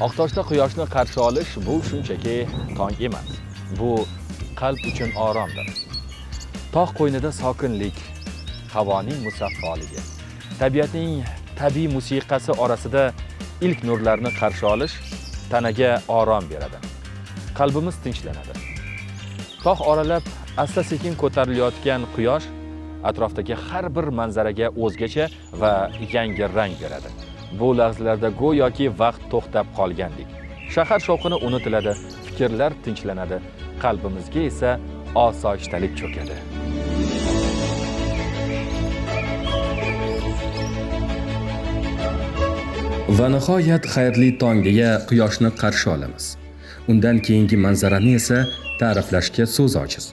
Oqtoshda quyoshni qarshi olish bu shunchaki tong emas. Bu qalb uchun oromdir. Tog' qo'ynida sokinlik, havoning musaffoligi, tabiatning tabiiy musiqasi orasida ilk nurlarni qarshi olish tanaga orom beradi. Qalbimiz tinchlanadi. Tog' oralab asta-sekin ko'tarilayotgan quyosh atrofdagi har bir manzaraga o'zgacha va yangi rang beradi. Bu lahzalarda go'yoki vaqt to'xtab qolgandek. Shahar shovqini unutiladi, fikrlar tinchlanadi, qalbimizga esa osoyishtalik cho'kadi. Va nihoyat xayrli tong deya quyoshni qarshi olamiz. Undan keyingi manzarani esa ta'riflashga so'z ojiz.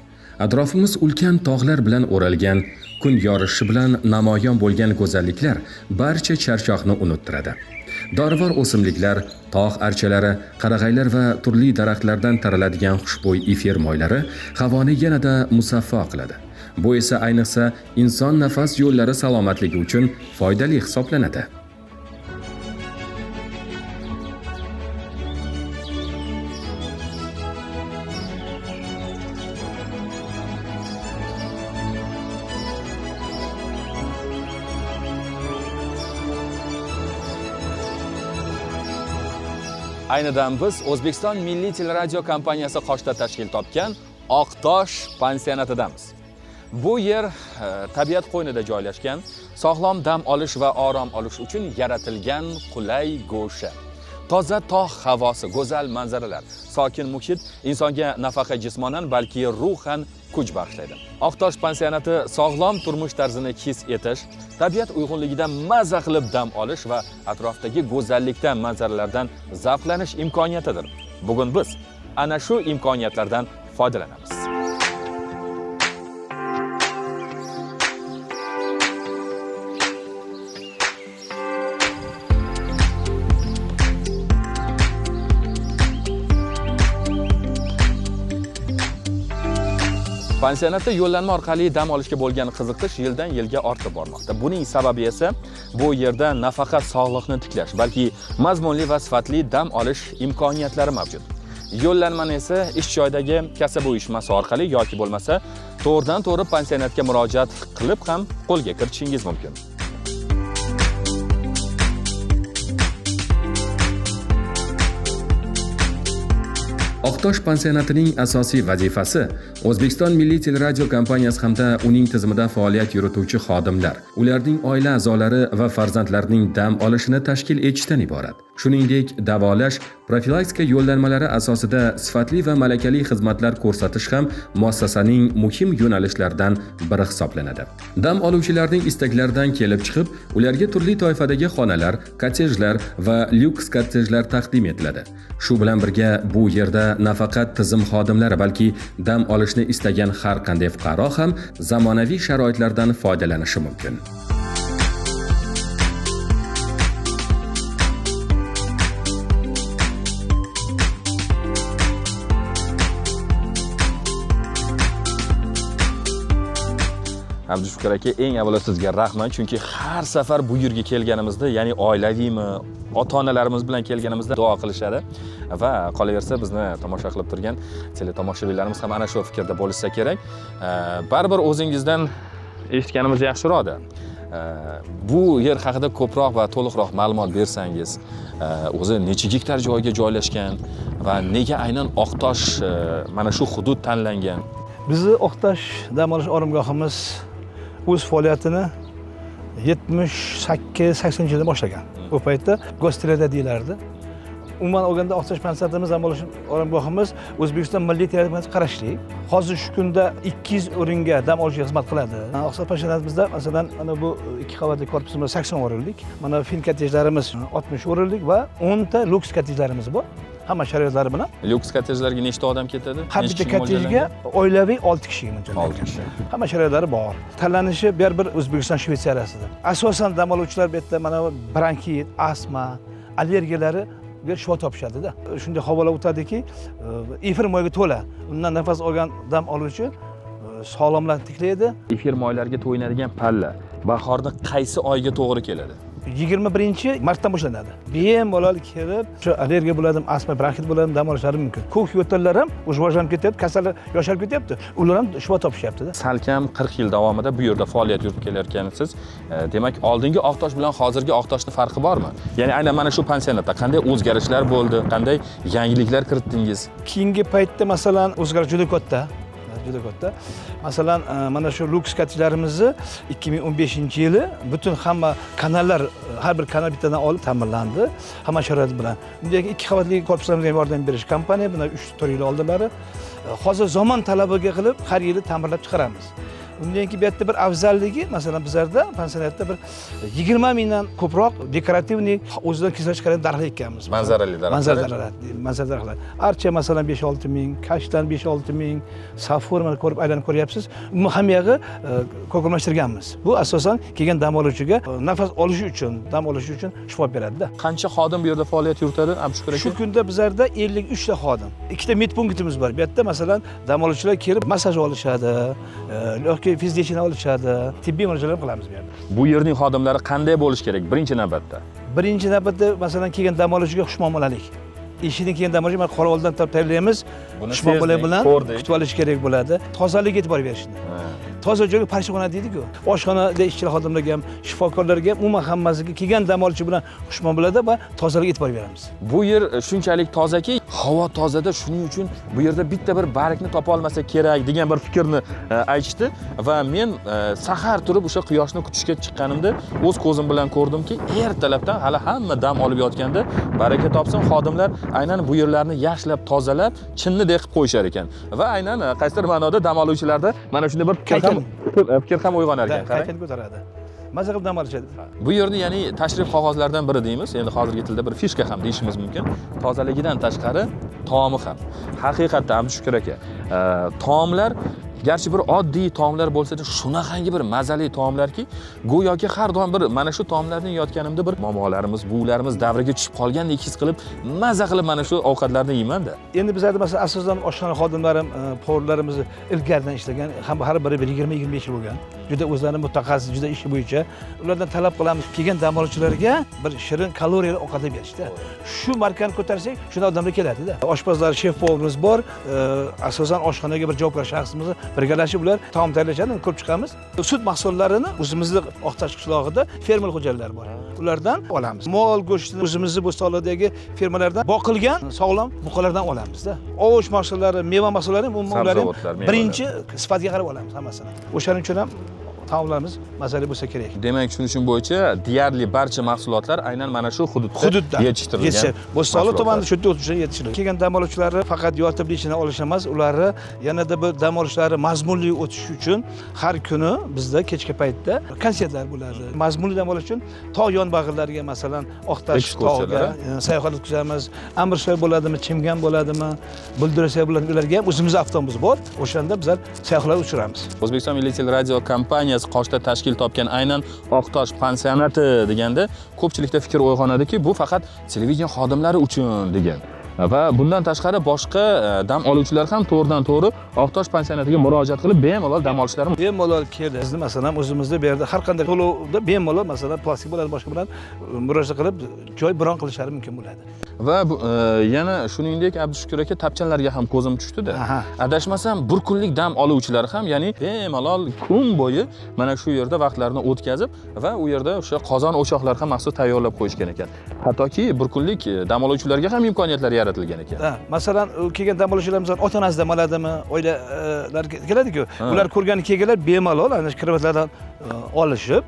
Atrofimiz ulkan tog'lar bilan o'ralgan, kun yorishi bilan namoyon bo'lgan go'zalliklar barcha charchoqni unuttiradi. Dorivor o'simliklar, tog' archalari, qarag'aylar va turli daraxtlardan taraladigan xushbo'y efir moylari havoni yanada musaffo qiladi. Bu esa ayniqsa inson nafas yo'llari salomatligi uchun foydali hisoblanadi. Aynidan biz O'zbekiston Milliy teleradio kompaniyasi qoshida tashkil topgan Oqtosh pansionatidamiz. Bu yer tabiat qo'ynida joylashgan, sog'lom dam olish va orom olish uchun yaratilgan qulay go'sha. Toza tog' havosi, go'zal manzaralar, sokin muhit insonga nafaqat jismonan, balki ruhan kuch bag'ishlaydi. Oqtosh pansionati sog'lom turmush tarzini his etish, tabiat uyg'unligidan maza qilib dam olish va atrofdagi go'zallikdan, manzaralardan zavqlanish imkoniyatidir. Bugun biz ana shu imkoniyatlardan foydalanamiz. Pansionatda yo'llanma orqali dam olishga bo'lgan qiziqish yildan yilga ortib bormoqda. Buning sababi esa bu yerda nafaqat sog'liqni tiklash, balki mazmunli va sifatli dam olish imkoniyatlari mavjud. Yo'llanmani esa ish joyidagi kasaba uyushmasi orqali yoki bo'lmasa to'g'ridan-to'g'ri pansionatga murojaat qilib ham qo'lga kiritishingiz mumkin. Oqtosh pansionatining asosiy vazifasi O'zbekiston Milliy teleradio kompaniyasi hamda uning tizimida faoliyat yurituvchi xodimlar, ularning oila a'zolari va farzandlarining dam olishini tashkil etishdan iborat. Shuningdek, davolash, profilaktika yo'llanmalari asosida sifatli va malakali xizmatlar ko'rsatish ham muassasaning muhim yo'nalishlaridan biri hisoblanadi. Dam oluvchilarning istaklaridan kelib chiqib, ularga turli toifadagi xonalar, kottejlar va lyuks kottejlar taqdim etiladi. Shu bilan birga bu yerda nafaqat tizim xodimlari, balki dam olishni istagan har qanday fuqaro ham zamonaviy sharoitlardan foydalanishi mumkin. Abdushukr aka, eng avvalo sizga rahmat, chunki har safar bu yerga kelganimizda, ya'ni oilaviymi, ota-onalarimiz bilan kelganimizda duo qilishadi va qolaversa bizni tomosha qilib turgan teletomoshabinlarimiz ham ana shu fikrda bo'lsa kerak. Baribir o'zingizdan eshitganimiz yaxshiroqda. Bu yer haqida ko'proq va to'liqroq ma'lumot bersangiz, o'zi necha gektar joyga joylashgan va nega aynan Oqtosh mana shu hudud tanlangan? Bizni Oqtosh dam olish oromgohimiz o'z faoliyatini 78-80-yilda boshlagan. Bu paytda Gostreda deyilardi. Umuman olganda Oqtosh pansionatimiz dam olish oromgohimiz O'zbekiston Milliy televideniyasiga qarashli. Hozir shu kunda 200 o'ringa dam olishga xizmat qiladi. Oqtosh pansionatimizda masalan mana bu 2 qavatli korpusimiz 80 o'rinlik, mana fin kottejlarimiz 60 o'rinlik va 10 ta luks kottejlarimiz bor. Hamma sharoitlari bilan. Lyuks kottejlarga nechta odam ketadi? Har bitta kottejga oilaviy 6 kishiga mo'ljallangan. Hamma sharoitlari bor. Tanlanishi bir O'zbekiston Shvetsariyasidir. Asosan dam oluvchilar bu yerda mana bronkit, astma, allergiyalariga shifo topishadi-da. Shunday havolar o'tadiki, efir moyga to'la. Undan nafas olgan dam oluvchi sog'lomlanib tiklaydi. Efir moylarga to'yinadigan palla bahorda qaysi oyga to'g'ri keladi? 21-martdan boshlanadi. Bemalol kelib, shu allergiya bo'ladimi, astma, bronxit bo'ladimi, dam olishlari mumkin. Ko'k yo'tallar ham rivojlanib ketyapti, kasallar yosharib ketyapti. Ular ham shifo topishyapti-da. Salkam 40 yil davomida bu yerda faoliyat yuritib kelayotgansiz. Demak, oldingi Oqtosh bilan hozirgi Oqtoshning farqi bormi? Ya'ni aynan mana shu pansionatda qanday o'zgarishlar bo'ldi, qanday yangiliklar kiritdingiz? Keyingi paytda masalan o'zgarish juda katta. Masalan, mana shu luks kottejlarimizni 2015-yili butun hamma kanallar, har bir kanal bittadan olib ta'minlandi, hamma sharoit bilan. Bundagi 2 qavatli korpuslarimizga yordam berish kompaniya, buni 3-4 yil oldinlari. Hozir zamon talabiga qilib har yili ta'mirlab chiqaramiz. Undan keyin bu yerda bir afzalligi, masalan bizlarda pansionatda bir 20 mingdan ko'proq dekorativniy o'zidan kesib chiqargan daraxtlar ekkanmiz. Manzarali daraxtlar. Manzara daraxtlar. Archa masalan 5-6 ming, kashtan 5-6 ming, safur mana ko'rib aylanib ko'ryapsiz. Bu ham yog'i ko'rkamlashtirganmiz. Bu asosan kelgan dam oluvchiga nafas olishi uchun, dam olishi uchun shifo beradi-da. Qancha xodim bu yerda faoliyat yuritadi, Abdushukur aka? Shu kunda bizlarda 53 ta xodim. 2 ta medpunktimiz bor. Bu yerda masalan dam oluvchilar kelib massaj olishadi, fiziologik olishadi, tibbiy muolajalar qilamiz bu yerda. Bu yerning xodimlari qanday bo'lish kerak birinchi navbatda? Birinchi navbatda masalan kelgan dam oluvchiga xushmuomalalik. Ishidan keyin dam oluvchi qora oldidan tayyorlaymiz. Xushmuomala bilan kutib olish kerak bo'ladi. Tozalikka e'tibor berishni. Toza joyga parishxona deydi-ku. Oshxonada ishchilar xodimlarga ham, shifokorlarga ham, umuman hammasiga kelgan dam oluvchi bilan xushmuomalada va tozalikka e'tibor beramiz. Bu yer shunchalik tozaki, havo tozada, shuning uchun bu yerda bitta bir bargni topa olmasa kerak degan bir fikrni aytishdi va men sahar turib o'sha quyoshni kutishga chiqqanimda o'z ko'zim bilan ko'rdimki, ertalabdan hali hamma dam olib yotganda, baraka topsin, xodimlar aynan bu yerlarni yaxshilab tozalab, chinnidek qilib qo'yishar ekan va aynan qaysidir ma'noda dam oluvchilarda mana shunday bir fikr ham uyg'onar ekan. Kayfiyat ko'taradi. Maza qilib dam olishadi. Bu yerni ya'ni tashrif qog'ozlaridan biri deymiz. Endi hozirgi tilda bir fishka ham deyishimiz mumkin. Tozaligidan tashqari taomi ham. Haqiqatda Abdushukur aka, taomlar garchi bir oddiy taomlar bo'lsa-da, shunaqangi bir mazali taomlarki, go'yoki har doim bir mana shu taomlarni yeyotganimda bir momolarimiz, buvilarimiz davriga tushib qolgandek his qilib, maza qilib mana shu ovqatlarni yeyman-da. Endi bizlarda masalan asosan oshxona xodimlari, povurlarimiz ilgaridan ishlagan, har biri 20-25 yil bo'lgan. Juda o'zlari mutaxassis, juda ishi bo'yicha. Ulardan talab qilamiz, kelgan dam oluvchilarga bir shirin kaloriyali ovqatlar berishda. Shu markani ko'tarsak, shunday odamlar keladi-da. Oshpazlar, shef-povurimiz bor. Asosan oshxonaga bir javobgar shaxsimiz birgalashib ular taom tayyorlashadi, ko'rib chiqamiz. Sut mahsulollarini o'zimizning Oqtosh qishlog'ida fermer xo'jaliklari bor. Ulardan olamiz. Mol go'shtini o'zimizning bo'stonlardagi fermalardan boqilgan sog'lom buqalardan olamizda. Ovuch mahsulollari, meva mahsulollari umuman birinchi sifatga qarab olamiz hammasini. O'shaning uchun ham taomlarimiz mazali bo'lsa kerak. Demak, tushunishim bo'yicha deyarli barcha mahsulotlar aynan mana shu hududda yetishtirilgan. Bo'stonli tumanida shu yerda yetishtirilgan. Kelgan dam oluvchilarni faqat yotib ishini olish emas, ularni yanada bir dam olishlari mazmunli o'tishi uchun har kuni bizda kechki paytda konsertlar bo'ladi. Mazmunli dam olish uchun tog' yonbag'irlariga, masalan, Oqtosh tog'iga sayohat o'tkazamiz. Amrsoy bo'ladimi, Chimgan bo'ladimi, Buldurasay bo'ladimi, ularga ham o'zimizning avtobus bor. O'shanda bizlar sayohatlar uchiramiz. O'zbekiston Milliy teleradio kompaniyasi Qoshda tashkil topgan aynan Oqtosh pansionati deganda ko'pchilikda fikr uyg'onadiki, bu faqat televideniya xodimlari uchun degan. Va bundan tashqari boshqa dam oluvchilar ham to'g'ridan-to'g'ri Oqtosh pansionatiga murojaat qilib bemalol dam olishlari mumkin. Bemalol keldi. Bizni masalan o'zimizda bu yerda har qanday to'lovda bemalol masalan plastik bo'ladi, boshqa bilan murojaat qilib joy bron qilishlari mumkin bo'ladi. Va yana shuningdek Abdushukur aka tapchanlarga ham ko'zim tushdi-da. Adashmasam bir kunlik dam oluvchilar ham, ya'ni bemalol kun bo'yi mana shu yerda vaqtlarini o'tkazib va u yerda o'sha qozon o'choqlar ham maxsus tayyorlab qo'yishgan ekan. Hattoki bir kunlik dam oluvchilarga ham imkoniyatlar yaratilgan ekan. Masalan, kelgan dam oluvchilarimiz ota-onasi dam oladimi, oilalar keladi-ku. Ular ko'rgani kelganlar bemalol ana shu krevetlardan olishib,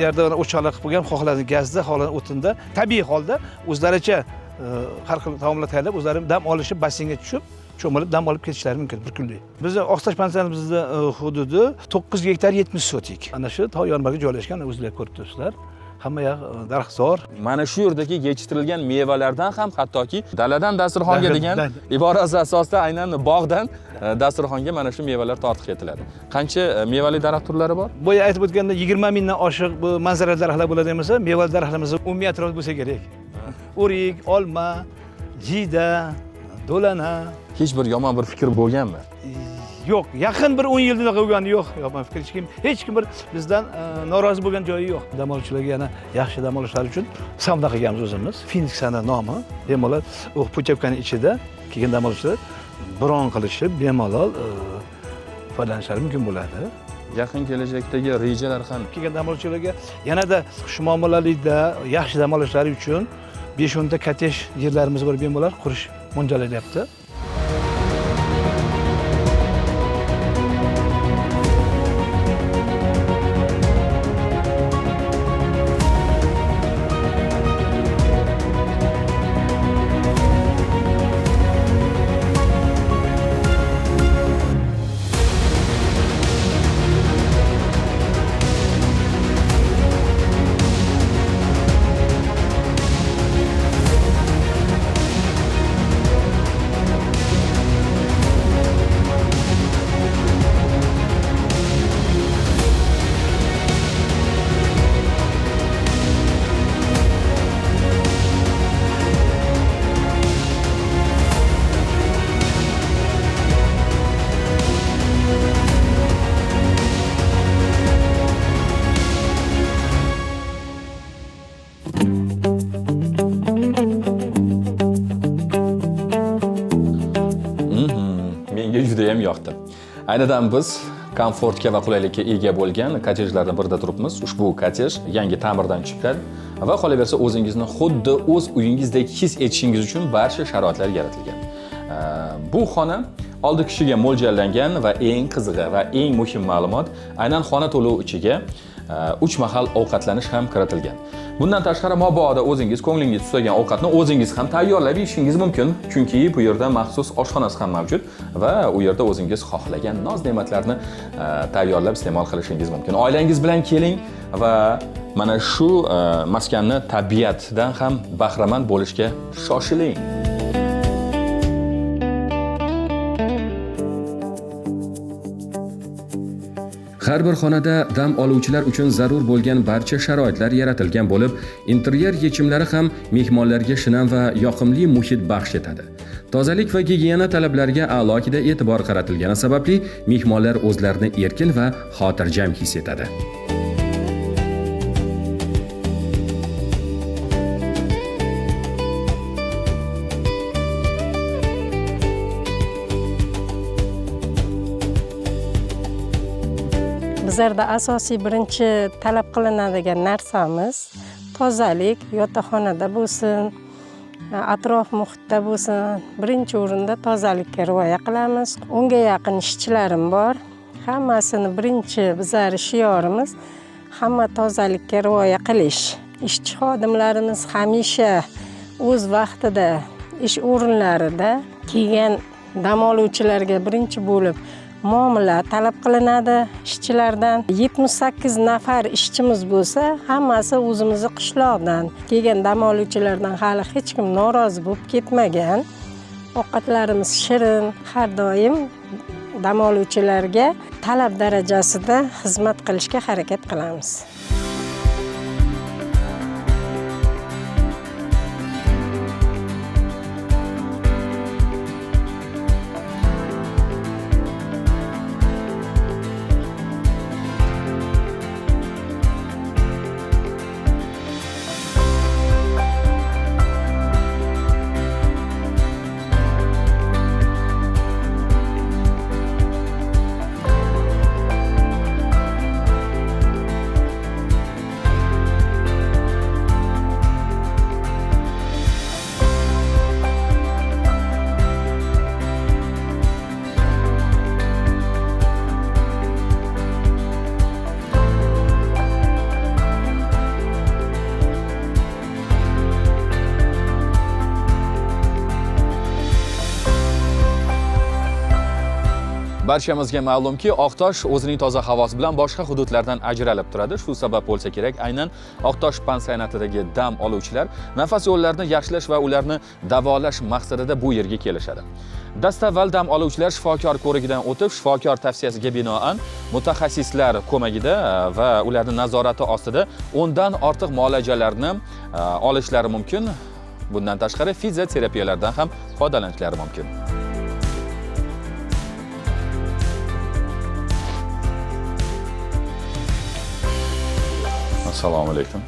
yerda o'choqlar qilib qo'ygan, xohlagan gazda, xohlagan o'tinda, tabiiy holda o'zlaricha har xil taomlar tayyorlab, o'zlari dam olishib, basseynga tushib, cho'milib dam olib ketishlari mumkin bir kunlik. Bizning Oqtosh pansionatimizning hududi 9 gektar 70 sotik. Ana shu tog' yonbag'iga joylashgan, o'zingizlar ko'rib turibsizlar. Hamma yoq daraxtzor. Mana shu yerdagi yetishtirilgan mevalardan ham hattoki daladan dasturxonga degan iborasi asosida aynan bog'dan dasturxonga mana shu mevalar tortiq etiladi. Qancha mevali daraxt turlari bor? Boya aytib o'tganda 20 mingdan oshiq bu manzarali daraxtlar bo'ladi demasa, mevali daraxtlarimiz umumiy atrofda bo'lsa kerak. O'rik, olma, jiyda, do'lana. Hech bir yomon bir fikr bo'lganmi? yo'q. Yaqin bir 10 yilda bo'lgani yo'q. Yo'qman fikr hech kim bir bizdan norozi bo'lgan joyi yo'q. Dam oluvchilarga yana yaxshi dam olishlari uchun savdo qilganmiz o'zimiz. Phoenixana nomi. Bemalol u putyovkaning ichida kelgan dam oluvchilar bron qilishib bemalol foydalanishlari mumkin bo'ladi. Yaqin kelajakdagi rejalar ham Kelgan dam oluvchilarga yanada xushmuomalalikda yaxshi dam olishlari uchun 5-10 ta kottej yerlarimiz bor, bemalol qurish mo'ljallanyapti. Menga juda ham yoqdi. Aynidan biz komfortga va qulaylikka ega bo'lgan kottejlardan birida turibmiz. Ushbu kottej yangi ta'mirdan chiqqan va qolaversa o'zingizni xuddi o'z uyingizdek his etishingiz uchun barcha sharoitlar yaratilgan. Bu xona oldi kishiga mo'ljallangan va eng qizig'i va eng muhim ma'lumot, aynan xona to'lov ichiga 3 mahal ovqatlanish ham kiritilgan. Bundan tashqari mabodo o'zingiz ko'nglingiz tusagan ovqatni o'zingiz ham tayyorlab yeyishingiz mumkin, chunki bu yerda maxsus oshxonasi ham mavjud va u yerda o'zingiz xohlagan noz-ne'matlarni tayyorlab iste'mol qilishingiz mumkin. Oilangiz bilan keling va mana shu maskanni tabiatdan ham bahramand bo'lishga shoshiling. Har bir xonada dam oluvchilar uchun zarur bo'lgan barcha sharoitlar yaratilgan bo'lib, interyer yechimlari ham mehmonlarga shinam va yoqimli muhit baxsh etadi. Tozalik va gigiyena talablariga alohida e'tibor qaratilgani sababli mehmonlar o'zlarini erkin va xotirjam his etadi. Bizlarda asosiy birinchi talab qilinadigan narsamiz tozalik, yotoqxonada bo'lsin, atrof muhitda bo'lsin, birinchi o'rinda tozalikka rioya qilamiz. 10 ga yaqin ishchilarim bor. Hammasini birinchi bizlar shiorimiz hamma tozalikka rioya qilish. Ishchi xodimlarimiz hamisha o'z vaqtida ish o'rinlarida kelgan dam oluvchilarga birinchi bo'lib muomala talab qilinadi. Ishchilardan 78 nafar ishchimiz bo'lsa, hammasi o'zimizning qishloqdan kelgan dam oluvchilardan hali hech kim norozi bo'lib ketmagan. Ovqatlarimiz shirin, har doim dam oluvchilarga talab darajasida xizmat qilishga harakat qilamiz. Barchamizga ma'lumki, Oqtosh o'zining toza havosi bilan boshqa hududlardan ajralib turadi. Shu sabab bo'lsa kerak, aynan Oqtosh pansionatidagi dam oluvchilar nafas yo'llarini yaxshilash va ularni davolash maqsadida bu yerga kelishadi. Dastavval dam oluvchilar shifokor ko'rigidan o'tib, shifokor tavsiyasiga binoan mutaxassislar ko'magida va ularning nazorati ostida 10 dan ortiq muolajalarni olishlari mumkin. Bundan tashqari fizioterapiyalardan ham foydalanishlari mumkin. Assalomu alaykum.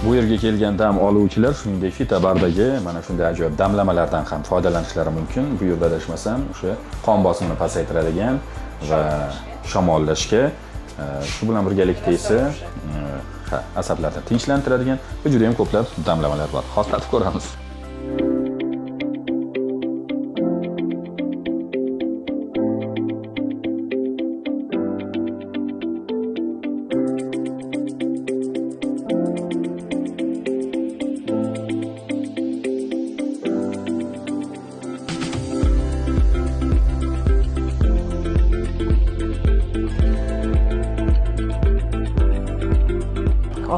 Bu yerga kelgan dam oluvchilar shuningdek fitobardagi mana shunday ajoyib damlamalardan ham foydalanishlari mumkin. Bu yerda adashmasam o'sha qon bosimini pasaytiradigan va shamollashga, shu bilan birgalikda esa asablarni tinchlantiradigan va juda ham ko'plab damlamalar bor. Hozirlatib ko'ramiz.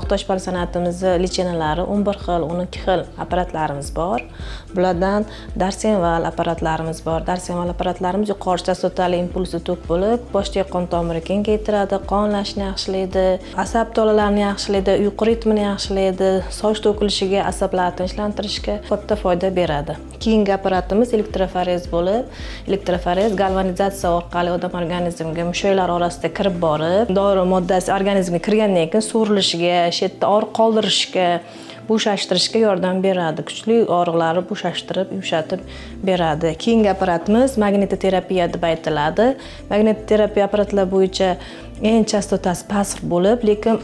Oqtosh pansionatimizni lichenalari 11 xil, 12 xil apparatlarimiz bor. Bulardan darsenval apparatlarimiz bor. Darsenval apparatlarimiz yuqori chastotali impulsli tok bo'lib, boshda qon tomiri kengaytiradi, qonlashni yaxshilaydi, asab tolalarini yaxshilaydi, uyqu ritmini yaxshilaydi, soch to'kilishiga, asablarni tinchlantirishga katta foyda beradi. Keyingi apparatimiz elektroforez bo'lib, elektroforez galvanizatsiya orqali odam organizmiga mushaklar orasida kirib borib, dori moddasi organizmga kirgandan keyin so'rilishiga, shetda og'riq qoldirishga, bo'shashtirishga yordam beradi. Kuchli og'riqlarni bo'shashtirib, yumshatib beradi. Keyingi apparatimiz magnitoterapiya deb aytiladi. Magnitoterapiya apparatlar bo'yicha eng chastotasi past bo'lib, lekin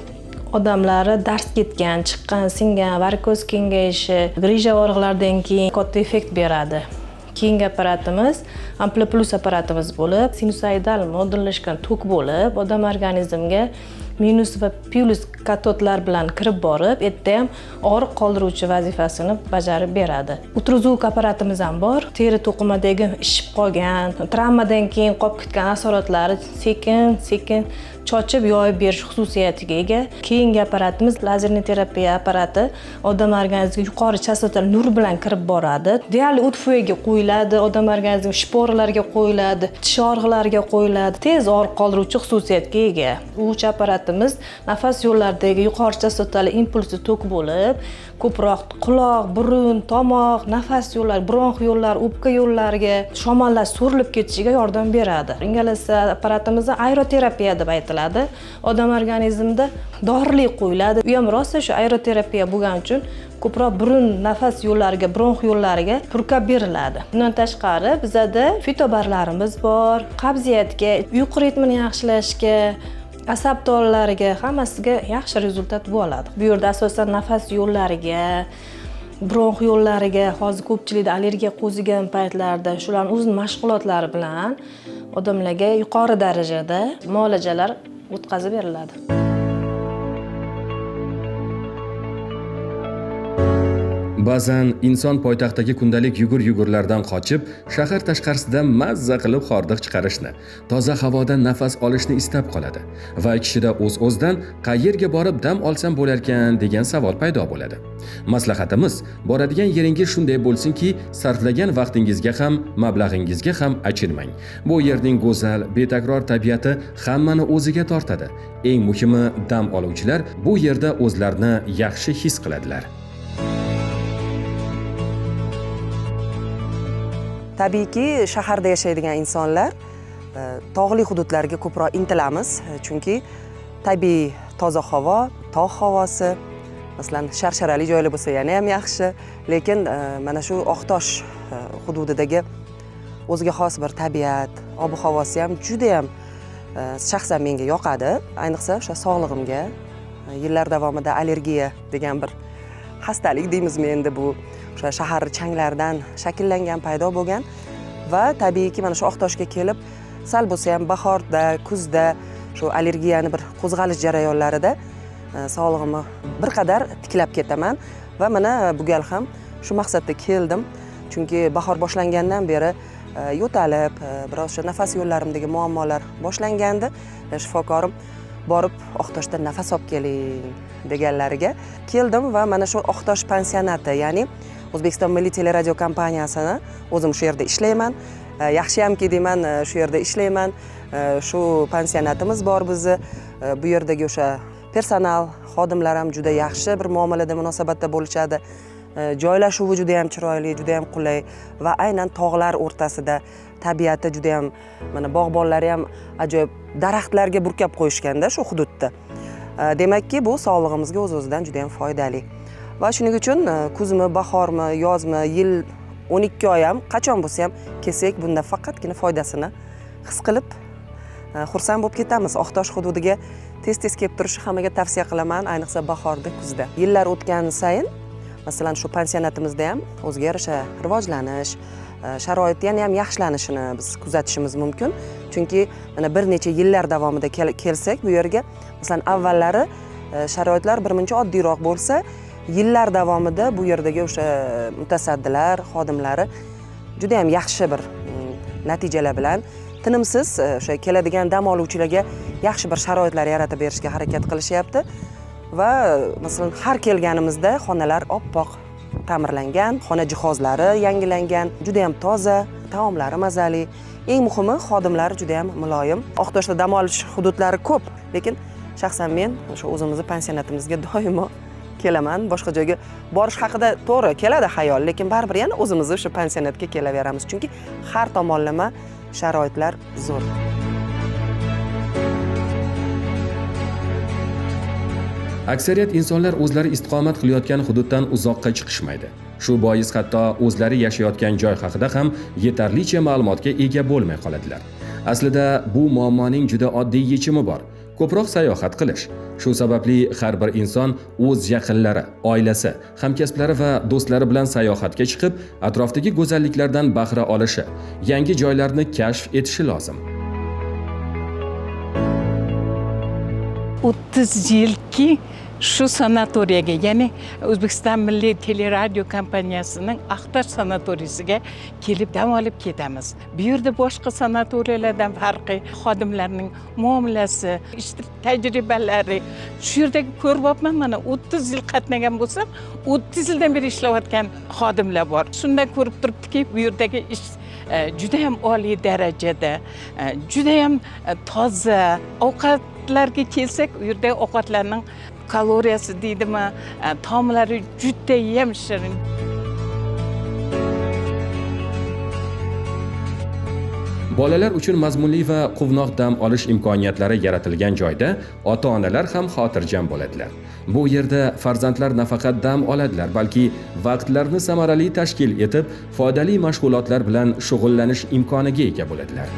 odamlari dars ketgan, chiqqan, singan, varikoz kengayishi, grija og'riqlaridan keyin katta effekt beradi. Keyingi apparatimiz Ampliplus apparatimiz bo'lib, sinusoidal modullashgan tok bo'lib, odam organizmiga minus va plus katodlar bilan kirib borib, erta ham og'riq qoldiruvchi vazifasini bajarib beradi. Ultrazvuk apparatimiz ham bor. Teri to'qimadagi ishib qolgan, travmadan keyin qolib ketgan asoratlari sekin-sekin chochib yoyib berish xususiyatiga ega. Keyingi apparatimiz lazerni terapiya apparati odam organizmiga yuqori chastotali nur bilan kirib boradi. Deyarli o't foyaga qo'yiladi, odam organizmi shporalarga qo'yiladi, tish og'riqlariga qo'yiladi. Tez og'riq qoldiruvchi xususiyatga ega. Uch apparatimiz nafas yo'llaridagi yuqori chastotali impulsli tok bo'lib, ko'proq quloq, burun, tomoq, nafas yo'llari, bronx yo'llari, o'pka yo'llariga shamollash so'rilib ketishiga yordam beradi. Ingalyatsiya apparatimizni aeroterapiya deb aytiladi. Odam organizmida dorilik qo'yiladi. U ham rosa shu aeroterapiya bo'lgani uchun ko'proq burun, nafas yo'llariga, bronx yo'llariga purkab beriladi. Bundan tashqari bizada fitobarlarimiz bor. Qabziyatga, uyqu ritmini yaxshilashga, asab tolalariga, hammasiga yaxshi rezultat bo'ladi. Bu yerda asosan nafas yo'llariga, bronx yo'llariga, hozir ko'pchilikda allergiya qo'zigan paytlarda shularning o'z mashg'ulotlari bilan odamlarga yuqori darajada muolajalar o'tkazib beriladi. Ba'zan inson poytaxtdagi kundalik yugur-yugurlardan qochib, shahar tashqarisida mazza qilib hordiq chiqarishni, toza havodan nafas olishni istab qoladi va kishida o'z-o'zidan qayerga borib dam olsam bo'larkan degan savol paydo bo'ladi. Maslahatimiz, boradigan yeringiz shunday bo'lsinki, sarflagan vaqtingizga ham, mablag'ingizga ham achinmang. Bu yerning go'zal, betakror tabiati hammani o'ziga tortadi. Eng muhimi, dam oluvchilar bu yerda o'zlarini yaxshi his qiladilar. Tabiiyki, shaharda yashaydigan insonlar tog'li hududlarga ko'proq intilamiz, chunki tabiiy toza havo, tog' havosi, masalan, sharsharali joylar bo'lsa yana ham yaxshi, lekin mana shu Oqtosh hududidagi o'ziga xos bir tabiat, ob-havosi ham juda ham shaxsan menga yoqadi, ayniqsa o'sha sog'lig'imga yillar davomida allergiya degan bir xastalik deymizmi endi, bu o'sha shahar changlaridan shakllangan, paydo bo'lgan va tabiiyki mana shu Oqtoshga kelib, sal bo'lsa ham bahorda, kuzda shu allergiyani bir qo'zg'alish jarayonlarida sog'lig'imni bir qadar tiklab ketaman va mana bu gal ham shu maqsadda keldim. Chunki bahor boshlangandan beri yo'talib, biroz o'sha nafas yo'llarimdagi muammolar boshlangandi. Shifokorim borib Oqtoshda nafas olib keling deganlariga keldim va mana shu Oqtosh pansionati, ya'ni O'zbekiston Milliy teleradio kompaniyasini o'zim shu yerda ishlayman. Yaxshiyamki deyman, shu yerda ishlayman. Shu pansionatimiz bor bizni. Bu yerdagi o'sha personal xodimlar ham juda yaxshi bir muomalada munosabatda bo'lishadi. Joylashuvi juda ham chiroyli, juda ham qulay va aynan tog'lar o'rtasida tabiati juda ham, mana bog'bonlari ham ajoyib daraxtlarga burkab qo'yishganda shu hududda. Demakki, bu sog'lig'imizga o'z-o'zidan juda ham foydali. Va shuning uchun kuzmi, bahormi, yozmi, yil 12 oy ham qachon bo'lsa ham kelsak, bunda faqatgina foydasini his qilib xursand bo'lib ketamiz. Oqtosh hududiga tez-tez kelib turishni hammaga tavsiya qilaman, ayniqsa bahorda, kuzda. Yillar o'tgan sayin, masalan, shu pansionatimizda ham o'ziga yarasha rivojlanish, sharoit yana ham yaxshilanishini biz kuzatishimiz mumkin. Chunki mana bir necha yillar davomida kelsak bu yerga, masalan, avvallari sharoitlar birmuncha oddiyroq bo'lsa, yillar davomida bu yerdagi o'sha mutasaddilar, xodimlari juda ham yaxshi bir natijalar bilan tinimsiz o'sha keladigan dam oluvchilarga yaxshi bir sharoitlar yaratib berishga harakat qilishyapti va masalan har kelganimizda xonalar oppoq ta'mirlangan, xona jihozlari yangilangan, juda ham toza, taomlari mazali, eng muhimi xodimlari juda ham muloyim. Oqtoshda dam olish hududlari ko'p, lekin shaxsan men o'sha o'zimizni pansionatimizga doimo kelaman. Boshqa joyga borish haqida to'g'ri keladi xayol, lekin baribir yana o'zimizni o'sha pansionatga kelaveramiz, chunki har tomonlama sharoitlar zo'r. Aksariyat insonlar o'zlari istiqomat qilayotgan hududdan uzoqqa chiqishmaydi. Shu bois hatto o'zlari yashayotgan joy haqida ham yetarlicha ma'lumotga ega bo'lmay qoladilar. Aslida bu muammoning juda oddiy yechimi bor. Ko'proq sayohat qilish. Shu sababli har bir inson o'z yaqinlari, oilasi, hamkasblari va do'stlari bilan sayohatga chiqib, atrofdagi go'zalliklardan bahra olishi, yangi joylarni kashf etishi lozim. 30 yilki shu sanatoriyaga, ya'ni O'zbekiston Milliy teleradio kompaniyasining Aqtosh sanatoriyasiga kelib dam olib ketamiz. Bu yerda boshqa sanatoriyalardan farqi xodimlarning muomalasi, ish tajribalari shu yerdagi ko'ryapman. Mana 30 yil qatnagan bo'lsam, 30 yildan beri ishlayotgan xodimlar bor. Shundan ko'rib turibdiki, bu yerdagi ish juda ham oliy darajada, juda ham toza. Ovqatlarga kelsak, u yerdagi ovqatlarning kaloriyasi deydimi, taomlari juda ham shirin. Bolalar uchun mazmunli va quvnoq dam olish imkoniyatlari yaratilgan joyda ota-onalar ham xotirjam bo'ladilar. Bu yerda farzandlar nafaqat dam oladilar, balki vaqtlarini samarali tashkil etib, foydali mashg'ulotlar bilan shug'ullanish imkoniga ega bo'ladilar.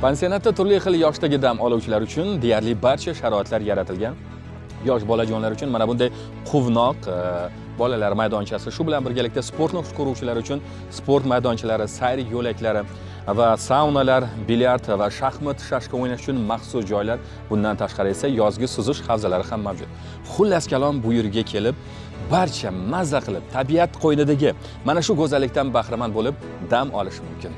Pansionatda turli xil yoshdagi dam oluvchilar uchun deyarli barcha sharoitlar yaratilgan. Yosh bolajonlar uchun mana bunday quvnoq bolalar maydonchasi, shu bilan birgalikda sportni xush ko'ruvchilar uchun sport maydonchalari, sayr yo'laklari va saunalar, bilyard va shaxmat, shashka o'ynash uchun maxsus joylar, bundan tashqari esa yozgi suzish havzalari ham mavjud. Xullas kalom, bu yerga kelib barcha mazza qilib, tabiat qo'ynidagi mana shu go'zallikdan bahramand bo'lib dam olish mumkin.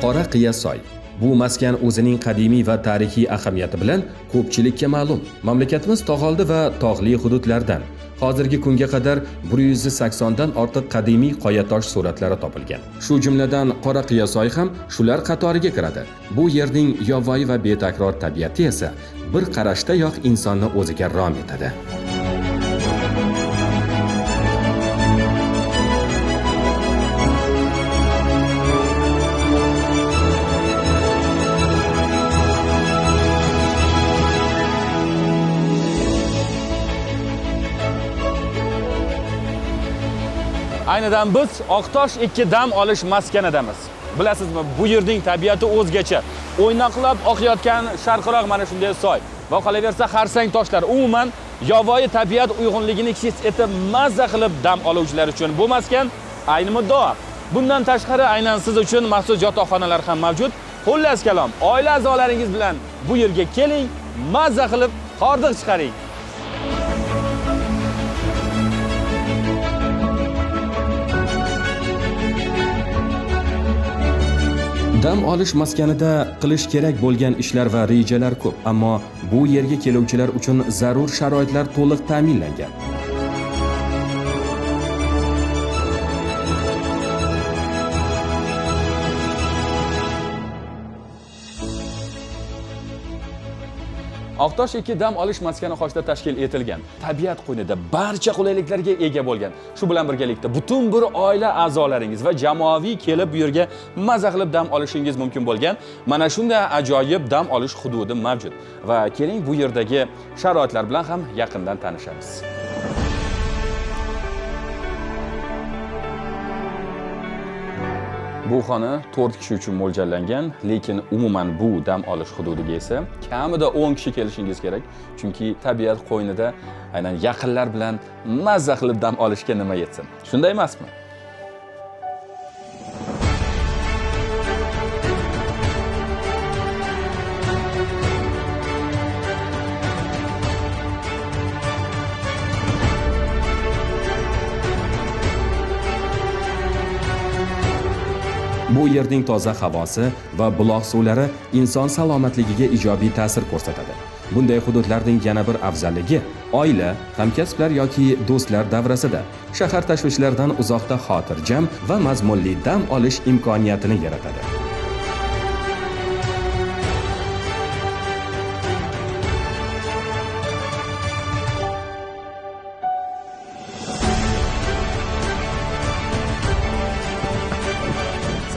Qora qiya soy Bu maskan o'zining qadimiy va tarixiy ahamiyati bilan ko'pchilikka ma'lum. Mamlakatimiz tog'oldi va tog'li hududlardan hozirgi kunga qadar 180 dan ortiq qadimiy qoyatosh suratlari topilgan. Shu jumladan Qora Qiyosoy ham shular qatoriga kiradi. Bu yerning yovvoyi va betakror tabiati esa bir qarashdayoq insonni o'ziga rom etadi. Aynidan biz Oqtosh 2 dam olish maskanidamiz. Bilasizmi, bu yerning tabiati o'zgacha. O'ynoqlab oqayotgan sharqiroq mana shunday soy va qolaversa xarsang toshlar umuman yovvoyi tabiat uyg'unligini his etib mazza qilib dam oluvchilar uchun bu maskan ayni muddao. Bundan tashqari aynan siz uchun maxsus yotoqxonalar ham mavjud. Xullas kalom, oila a'zolaringiz bilan bu yerga keling, mazza qilib hordiq chiqaring. Dam olish maskanida qilish kerak bo'lgan ishlar va rejalar ko'p, ammo bu yerga keluvchilar uchun zarur sharoitlar to'liq ta'minlangan. Oqtosh 2 dam olish maskani qoshida tashkil etilgan. Tabiat qo'ynida barcha qulayliklarga ega bo'lgan. Shu bilan birgalikda butun bir oila a'zolaringiz va jamoaviy kelib bu yerga mazza qilib dam olishingiz mumkin bo'lgan mana shunday ajoyib dam olish hududi mavjud. Va keling bu yerdagi sharoitlar bilan ham yaqindan tanishamiz. Bu xona 4 kishi uchun mo'ljallangan, lekin umuman bu dam olish hududiga esa kamida 10 kishi kelishingiz kerak, chunki tabiat qo'ynida aynan yaqinlar bilan mazza qilib dam olishga nima yetsin. Shunday emasmi? Bu yerning toza havosi va buloq suvlari inson salomatligiga ijobiy ta'sir ko'rsatadi. Bunday hududlarning yana bir afzalligi oila, hamkasblar yoki do'stlar davrasida shahar tashvishlaridan uzoqda xotirjam va mazmunli dam olish imkoniyatini yaratadi.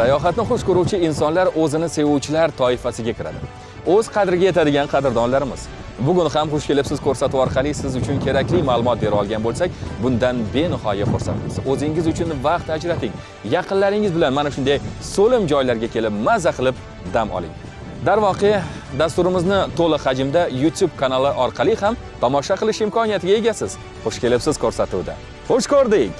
Sayohatni xush ko'ruvchi insonlar o'zini sevuvchilar toifasiga kiradi. O'z qadriga yetadigan qadrdonlarimiz. Bugun ham xush kelibsiz ko'rsatuv orqali siz uchun kerakli ma'lumot bera olgan bo'lsak, bundan benihoya xursandmiz. O'zingiz uchun vaqt ajrating. Yaqinlaringiz bilan mana shunday so'lim joylarga kelib mazza qilib dam oling. Darvoqe, dasturimizni to'liq hajmda YouTube kanali orqali ham tomosha qilish imkoniyatiga egasiz. Xush kelibsiz ko'rsatuvda. Xush ko'rdik.